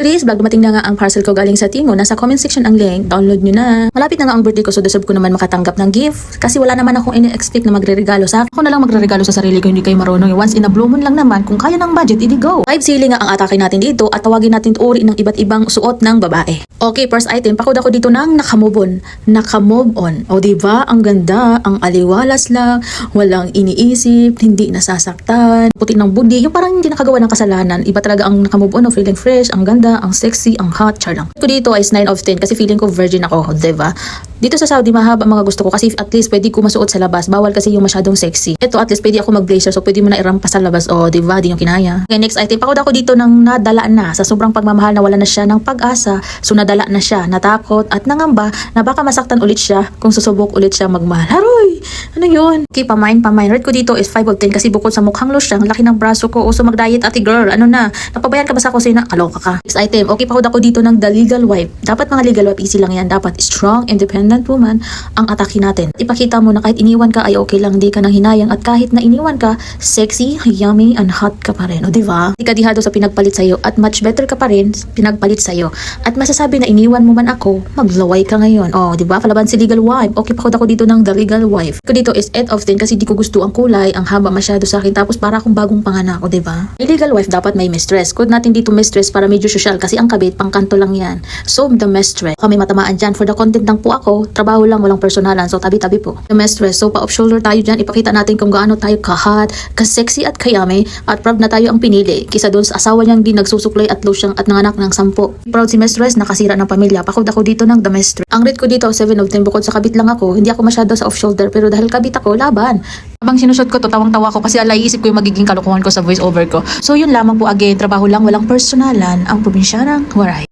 Today's vlog, dumating na nga ang parcel ko galing sa Timo. Nasa comment section ang link. Download nyo na. Malapit na nga ang birthday ko, so deserve ko naman makatanggap ng gift. Kasi wala naman akong ini-expect na magre-regalo sa akin. Ako na lang magre-regalo sa sarili ko, hindi kayo marunong. Once in a blue moon lang naman, kung kaya ng budget, idi go. 5 ceiling nga ang atake natin dito at tawagin natin uri ng iba't ibang suot ng babae. Okay, first item, pakuda ko dito ng nakamove on. Nakamove on. O diba, ang ganda, ang aliwalas lang, walang iniisip, hindi nasasaktan, puti ng budi, yung parang hindi nakagawa ng kasalanan. Iba talaga ang nakamove on, feeling fresh, ang ganda, ang sexy, ang hot, char lang. Ko dito is 9 of 10 kasi feeling ko virgin ako, diba? Dito sa Saudi, mahaba mga gusto ko kasi at least pwede ko masuot sa labas. Bawal kasi yung masyadong sexy. Ito at least pwede ako mag-blazer so pwede mo na irampas sa labas. O, diba? Di yung kinaya. Okay, next item. Pakuda ko dito ng nadala na. Sa sobrang pagmamahal na wala na siya ng pag-asa. So, nadala na siya. Natakot at nangamba na baka masaktan ulit siya kung susubok ulit siya magmahal. Haroy! Ano yun? Okay, pamain. Rate ko dito is 5 of 10 kasi bukod sa mukhang losyang, laki ng braso ko. Uso mag-diet, ate girl. Ano na? Napabayan ka ba sa kusina? Kaloka ka. Next item. Okay, pakuda ko dito ng the legal wife. Dapat mga legal wife, easy lang yan. Dapat strong, independent woman ang atake natin. Ipakita mo na kahit iniwan ka ay okay lang, di ka nang hinayang at kahit na iniwan ka, sexy, yummy, and hot ka pa rin. O diba? Di ka dihado sa pinagpalit sa'yo at much better ka pa rin pinagpalit sa'yo. At masasabi na iniwan mo man ako, maglaway ka ngayon. O diba? Palaban si legal wife. Okay, pakod ako dito ng the legal wife. Ko dito is 8 of 10 kasi di ko gusto ang kulay, ang haba masyado sa akin tapos para akong bagong panganak. O diba? Illegal wife dapat may mistress. Code natin dito mistress para medyo social kasi ang kabit, pangkanto lang yan. So, the mistress. Kami matamaan dyan. For the content lang po ako, trabaho lang, walang personalan. So, tabi-tabi po. The mistress. So, pa-off shoulder tayo dyan. Ipakita natin kung gaano tayo ka-hot, ka-sexy at kayame at proud na tayo ang pinili. Kisa doon sa asawa niyang di nagsusuklay at losyang at nanganak ng 10. Proud si mistress, nakasira ng pamilya. Pakod ako dito ng the mistress. Ang rate ko dito, 7 of 10. Bukod sa kabit lang ako, hindi ako masyado sa off shoulder. Pero dahil kabit ako, laban. Habang sinusot ko to, tawang-tawa ko kasi alay isip ko yung magiging kalokohan ko sa voice over ko. So, yun lamang po again. Trabaho lang, walang personalan. Ang probinsyanang waray.